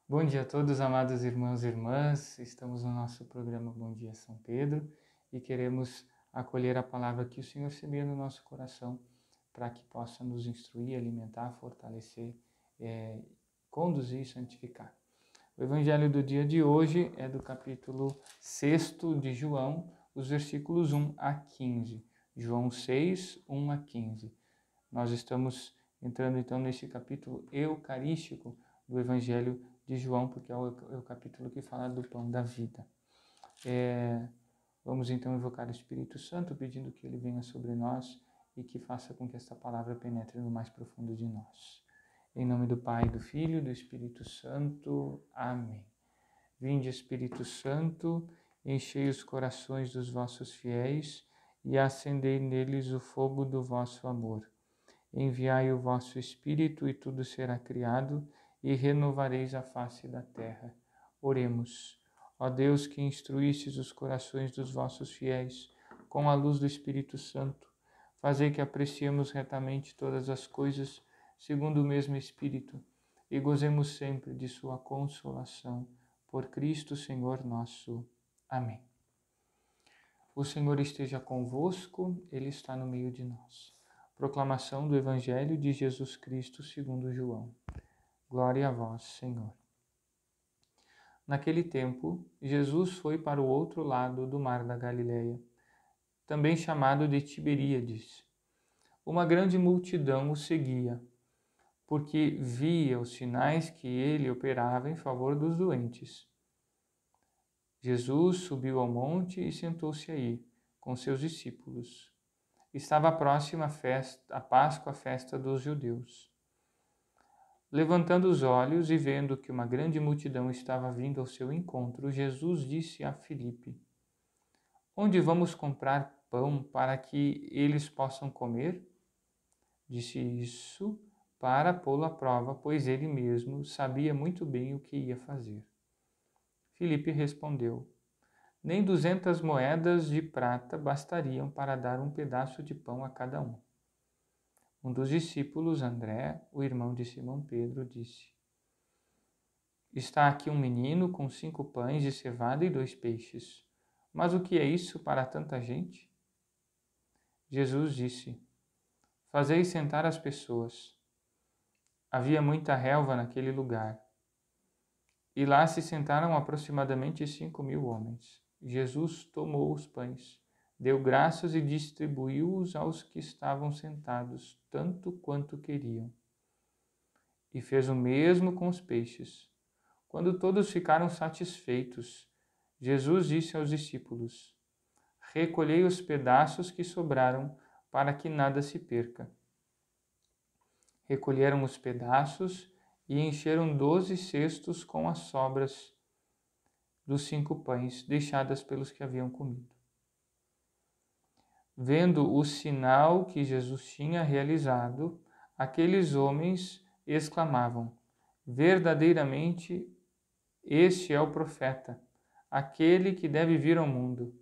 Bom dia a todos, amados irmãos e irmãs. Estamos no nosso programa Bom Dia São Pedro e queremos acolher a palavra que o Senhor semeia no nosso coração para que possa nos instruir, alimentar, fortalecer, conduzir e santificar. O evangelho do dia de hoje é do capítulo 6 de João, os versículos 1 a 15. João 6, 1 a 15. Nós estamos entrando então nesse capítulo eucarístico do evangelho de João, porque é o capítulo que fala do pão da vida. Vamos então invocar o Espírito Santo, pedindo que ele venha sobre nós e que faça com que esta palavra penetre no mais profundo de nós. Em nome do Pai, do Filho e do Espírito Santo. Amém. Vinde, Espírito Santo, enchei os corações dos vossos fiéis e acendei neles o fogo do vosso amor. Enviai o vosso Espírito e tudo será criado e renovareis a face da terra. Oremos. Ó Deus, que instruístes os corações dos vossos fiéis com a luz do Espírito Santo, fazei que apreciemos retamente todas as coisas segundo o mesmo Espírito e gozemos sempre de sua consolação. Por Cristo Senhor nosso. Amém. O Senhor esteja convosco, Ele está no meio de nós. Proclamação do Evangelho de Jesus Cristo segundo João. Glória a vós, Senhor. Naquele tempo, Jesus foi para o outro lado do mar da Galileia, também chamado de Tiberíades. Uma grande multidão o seguia, porque via os sinais que ele operava em favor dos doentes. Jesus subiu ao monte e sentou-se aí, com seus discípulos. Estava próxima a Páscoa, a festa dos judeus. Levantando os olhos e vendo que uma grande multidão estava vindo ao seu encontro, Jesus disse a Filipe: Onde vamos comprar pão para que eles possam comer? Disse isso para pô-lo à prova, pois ele mesmo sabia muito bem o que ia fazer. Filipe respondeu: Nem 200 moedas de prata bastariam para dar um pedaço de pão a cada um. Um dos discípulos, André, o irmão de Simão Pedro, disse: Está aqui um menino com 5 pães de cevada e 2 peixes. Mas o que é isso para tanta gente? Jesus disse: Fazei sentar as pessoas. Havia muita relva naquele lugar. E lá se sentaram aproximadamente 5.000 homens. Jesus tomou os pães, deu graças e distribuiu-os aos que estavam sentados, tanto quanto queriam. E fez o mesmo com os peixes. Quando todos ficaram satisfeitos, Jesus disse aos discípulos: Recolhei os pedaços que sobraram, para que nada se perca. Recolheram os pedaços e encheram 12 cestos com as sobras dos 5 pães deixadas pelos que haviam comido. Vendo o sinal que Jesus tinha realizado, aqueles homens exclamavam: Verdadeiramente, este é o profeta, aquele que deve vir ao mundo.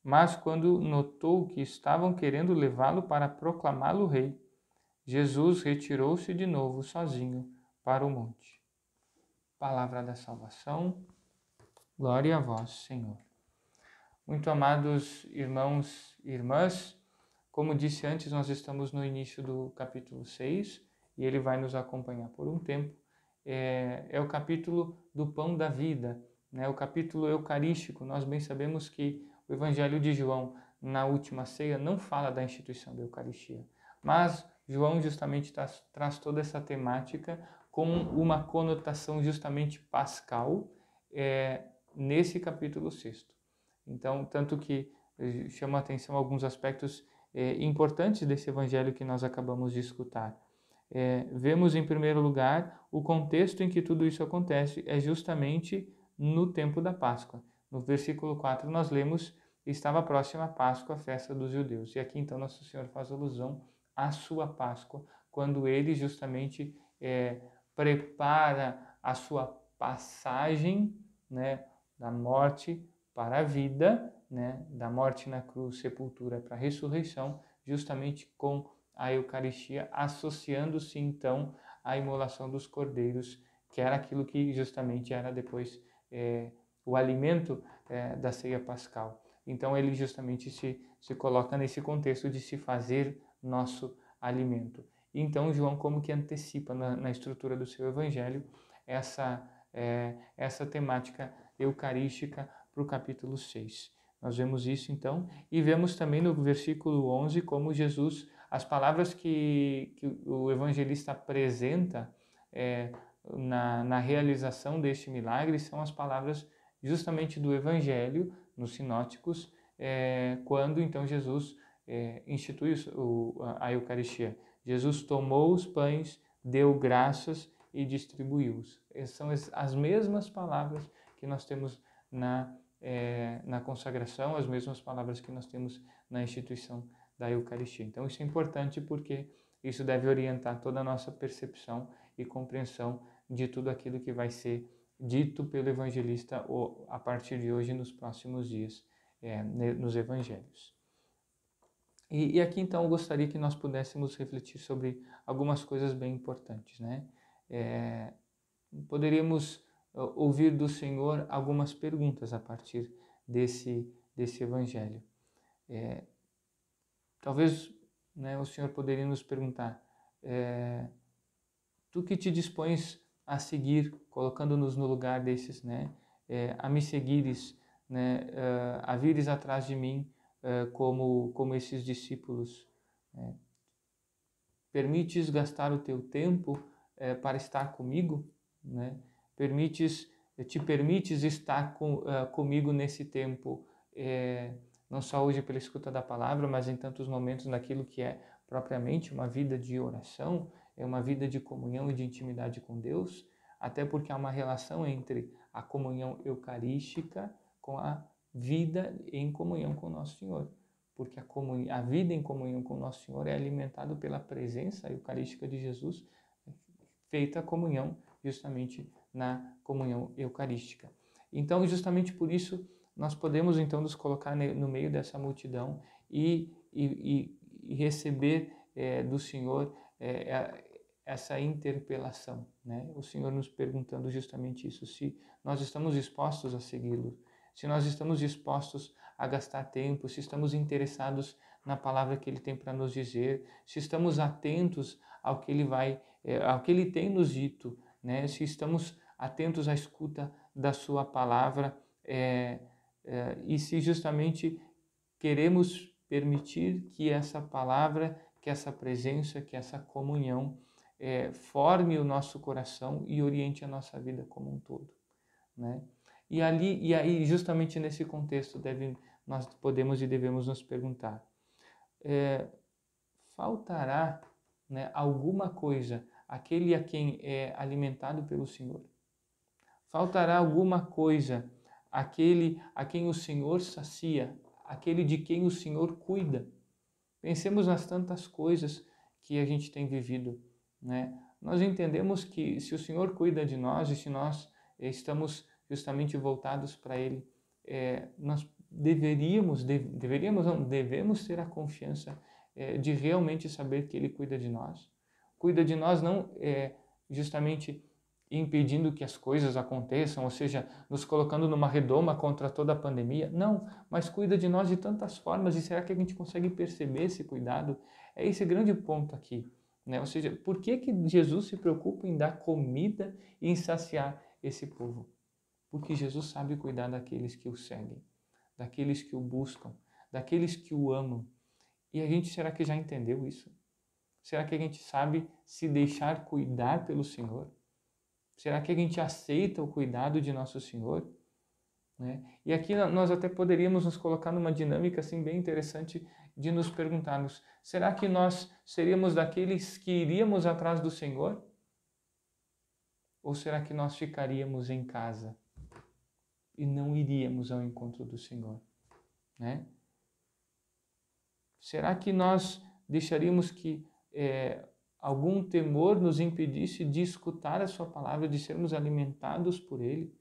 Mas quando notou que estavam querendo levá-lo para proclamá-lo rei, Jesus retirou-se de novo sozinho para o monte. Palavra da salvação. Glória a vós, Senhor. Muito amados irmãos e irmãs, como disse antes, nós estamos no início do capítulo 6 e ele vai nos acompanhar por um tempo. É o capítulo do pão da vida, né? O capítulo eucarístico. Nós bem sabemos que o Evangelho de João, na última ceia, não fala da instituição da Eucaristia, mas João justamente traz toda essa temática com uma conotação justamente pascal nesse capítulo 6. Então, tanto que chama a atenção alguns aspectos importantes desse evangelho que nós acabamos de escutar. Vemos, em primeiro lugar, o contexto em que tudo isso acontece é justamente no tempo da Páscoa. No versículo 4 nós lemos: estava próxima a Páscoa, a festa dos judeus. E aqui então Nosso Senhor faz alusão à sua Páscoa, quando ele justamente prepara a sua passagem, né, da morte para a vida, né, da morte na cruz, sepultura para a ressurreição, justamente com a Eucaristia, associando-se então à imolação dos cordeiros que era aquilo que justamente era depois o alimento da ceia pascal. Então ele justamente se coloca nesse contexto de se fazer nosso alimento. Então João como que antecipa na estrutura do seu evangelho essa temática eucarística para o capítulo 6. Nós vemos isso então, e vemos também no versículo 11 como Jesus, as palavras que o evangelista apresenta na realização deste milagre são as palavras justamente do evangelho, nos sinóticos, quando então Jesus institui a Eucaristia. Jesus tomou os pães, deu graças e distribuiu-os. São as mesmas palavras que nós temos na consagração, as mesmas palavras que nós temos na instituição da Eucaristia. Então isso é importante porque isso deve orientar toda a nossa percepção e compreensão de tudo aquilo que vai ser dito pelo evangelista a partir de hoje nos próximos dias nos evangelhos. E aqui então eu gostaria que nós pudéssemos refletir sobre algumas coisas bem importantes, né? Poderíamos ouvir do Senhor algumas perguntas a partir desse evangelho. Talvez, né, o Senhor poderia nos perguntar: tu que te dispões a seguir, colocando-nos no lugar desses, né, a me seguires, né, a vires atrás de mim, como esses discípulos, permites gastar o teu tempo para estar comigo, né? Te permites estar comigo nesse tempo, não só hoje pela escuta da palavra, mas em tantos momentos naquilo que é propriamente uma vida de oração, uma vida de comunhão e de intimidade com Deus, até porque há uma relação entre a comunhão eucarística com a vida em comunhão com o Nosso Senhor. Porque a vida em comunhão com o Nosso Senhor é alimentada pela presença eucarística de Jesus, feita a comunhão justamente na comunhão eucarística. Então, justamente por isso, nós podemos então nos colocar no meio dessa multidão e receber do Senhor essa interpelação, né? O Senhor nos perguntando justamente isso, se nós estamos dispostos a segui-lo, se nós estamos dispostos a gastar tempo, se estamos interessados na palavra que Ele tem para nos dizer, se estamos atentos ao que Ele tem nos dito, né? Se estamos atentos à escuta da Sua palavra e se justamente queremos permitir que essa palavra, que essa presença, que essa comunhão forme o nosso coração e oriente a nossa vida como um todo, né? E aí justamente nesse contexto nós podemos e devemos nos perguntar: faltará, né, alguma coisa àquele a quem é alimentado pelo Senhor? Faltará alguma coisa àquele a quem o Senhor sacia, aquele de quem o Senhor cuida? Pensemos nas tantas coisas que a gente tem vivido, né? Nós entendemos que se o Senhor cuida de nós e se nós estamos justamente voltados para Ele, nós devemos ter a confiança de realmente saber que Ele cuida de nós. Cuida de nós não justamente impedindo que as coisas aconteçam, ou seja, nos colocando numa redoma contra toda a pandemia. Não, mas cuida de nós de tantas formas. E será que a gente consegue perceber esse cuidado? É esse grande ponto aqui, né? Ou seja, por que Jesus se preocupa em dar comida e em saciar esse povo? Porque Jesus sabe cuidar daqueles que o seguem, daqueles que o buscam, daqueles que o amam. E a gente, será que já entendeu isso? Será que a gente sabe se deixar cuidar pelo Senhor? Será que a gente aceita o cuidado de Nosso Senhor? Né? E aqui nós até poderíamos nos colocar numa dinâmica assim, bem interessante de nos perguntarmos: será que nós seríamos daqueles que iríamos atrás do Senhor? Ou será que nós ficaríamos em casa e não iríamos ao encontro do Senhor? Né? Será que nós deixaríamos que algum temor nos impedisse de escutar a Sua palavra, de sermos alimentados por Ele?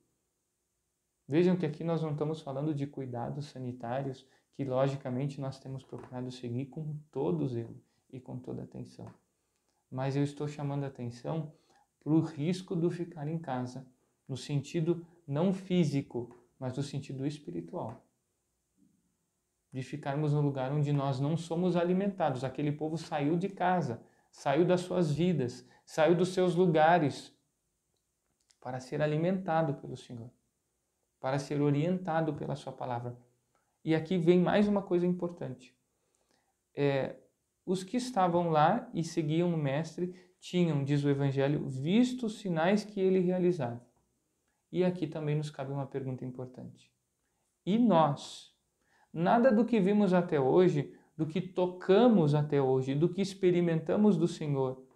Vejam que aqui nós não estamos falando de cuidados sanitários, que logicamente nós temos procurado seguir com todo zelo e com toda atenção. Mas eu estou chamando a atenção para o risco do ficar em casa, no sentido não físico, mas no sentido espiritual. De ficarmos no lugar onde nós não somos alimentados. Aquele povo saiu de casa, saiu das suas vidas, saiu dos seus lugares para ser alimentado pelo Senhor, para ser orientado pela sua palavra. E aqui vem mais uma coisa importante. Os que estavam lá e seguiam o mestre tinham, diz o Evangelho, visto os sinais que ele realizava. E aqui também nos cabe uma pergunta importante. E nós? Nada do que vimos até hoje, do que tocamos até hoje, do que experimentamos do Senhor,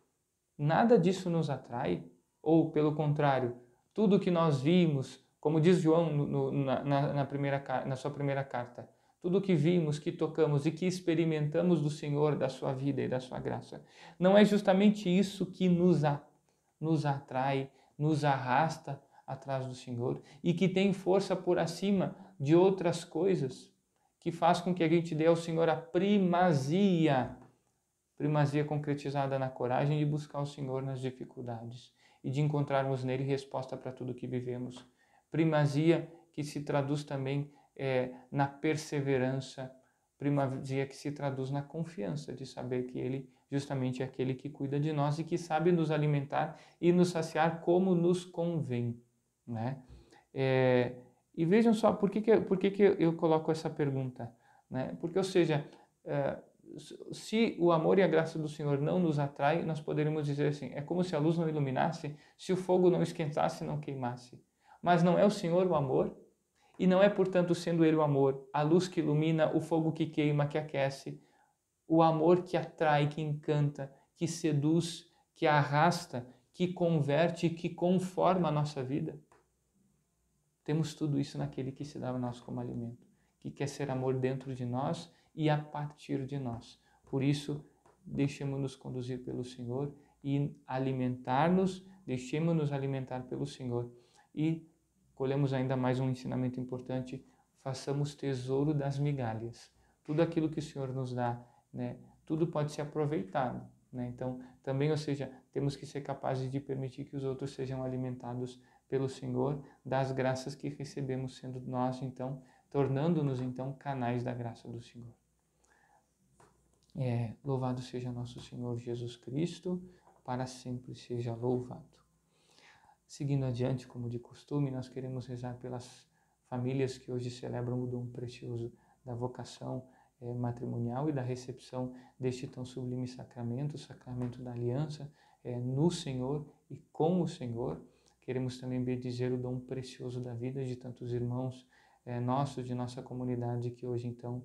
nada disso nos atrai? Ou, pelo contrário, tudo que nós vimos, como diz João na sua primeira carta, tudo que vimos, que tocamos e que experimentamos do Senhor, da sua vida e da sua graça, não é justamente isso que nos atrai, nos arrasta atrás do Senhor e que tem força por acima de outras coisas, que faz com que a gente dê ao Senhor a primazia concretizada na coragem de buscar o Senhor nas dificuldades e de encontrarmos nele resposta para tudo que vivemos. Primazia que se traduz também na perseverança, primazia que se traduz na confiança de saber que ele justamente é aquele que cuida de nós e que sabe nos alimentar e nos saciar como nos convém, né? E vejam só, por que eu coloco essa pergunta? Né? Porque, ou seja, se o amor e a graça do Senhor não nos atrai, nós poderíamos dizer assim, é como se a luz não iluminasse, se o fogo não esquentasse, não queimasse. Mas não é o Senhor o amor? E não é, portanto, sendo Ele o amor, a luz que ilumina, o fogo que queima, que aquece, o amor que atrai, que encanta, que seduz, que arrasta, que converte, que conforma a nossa vida? Temos tudo isso naquele que se dá a nós como alimento, que quer ser amor dentro de nós e a partir de nós. Por isso, deixemos-nos conduzir pelo Senhor e alimentar-nos, deixemos-nos alimentar pelo Senhor. E colhemos ainda mais um ensinamento importante, façamos tesouro das migalhas. Tudo aquilo que o Senhor nos dá, né, tudo pode ser aproveitado. Né? Então, também, ou seja, temos que ser capazes de permitir que os outros sejam alimentados pelo Senhor, das graças que recebemos, sendo nós, então, tornando-nos, então, canais da graça do Senhor. Louvado seja nosso Senhor Jesus Cristo, para sempre seja louvado. Seguindo adiante, como de costume, nós queremos rezar pelas famílias que hoje celebram o dom precioso da vocação matrimonial e da recepção deste tão sublime sacramento, o sacramento da aliança no Senhor e com o Senhor. Queremos também bendizer o dom precioso da vida de tantos irmãos nossos, de nossa comunidade, que hoje então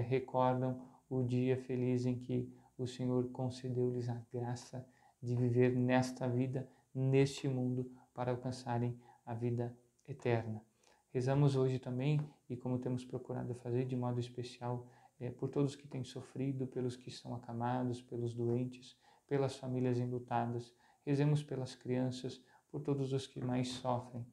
recordam o dia feliz em que o Senhor concedeu-lhes a graça de viver nesta vida, neste mundo, para alcançarem a vida eterna. Rezamos hoje também, e como temos procurado fazer de modo especial, por todos que têm sofrido, pelos que estão acamados, pelos doentes, pelas famílias enlutadas. Rezemos pelas crianças, por todos os que mais sofrem.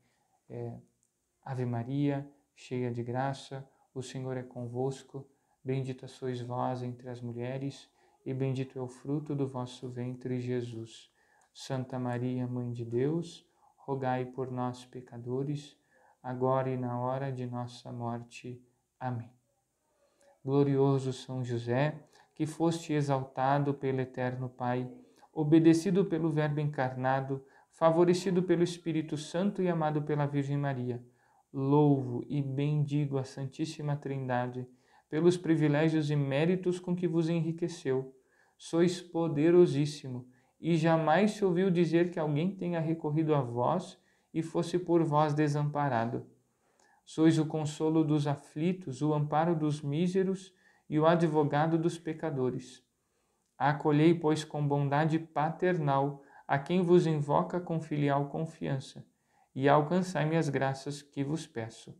Ave Maria, cheia de graça, o Senhor é convosco, bendita sois vós entre as mulheres, e bendito é o fruto do vosso ventre, Jesus. Santa Maria, Mãe de Deus, rogai por nós, pecadores, agora e na hora de nossa morte. Amém. Glorioso São José, que foste exaltado pelo Eterno Pai, obedecido pelo Verbo encarnado, favorecido pelo Espírito Santo e amado pela Virgem Maria, louvo e bendigo a Santíssima Trindade pelos privilégios e méritos com que vos enriqueceu. Sois poderosíssimo, e jamais se ouviu dizer que alguém tenha recorrido a vós e fosse por vós desamparado. Sois o consolo dos aflitos, o amparo dos míseros e o advogado dos pecadores. Acolhei, pois, com bondade paternal a quem vos invoca com filial confiança, e alcançai-me as graças que vos peço.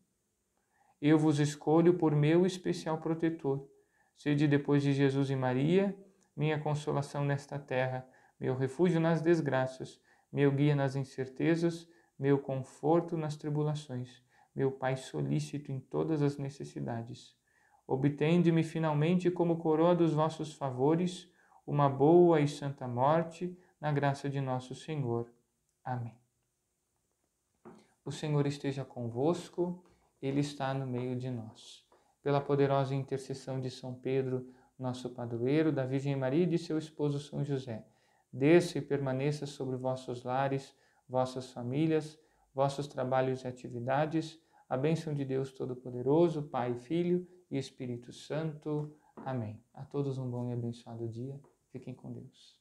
Eu vos escolho por meu especial protetor. Sede, depois de Jesus e Maria, minha consolação nesta terra, meu refúgio nas desgraças, meu guia nas incertezas, meu conforto nas tribulações, meu Pai solícito em todas as necessidades. Obtende-me finalmente como coroa dos vossos favores, uma boa e santa morte, na graça de nosso Senhor. Amém. O Senhor esteja convosco, Ele está no meio de nós. Pela poderosa intercessão de São Pedro, nosso padroeiro, da Virgem Maria e de seu esposo São José, desça e permaneça sobre vossos lares, vossas famílias, vossos trabalhos e atividades, a bênção de Deus Todo-Poderoso, Pai, Filho e Espírito Santo. Amém. A todos um bom e abençoado dia. Fiquem com Deus.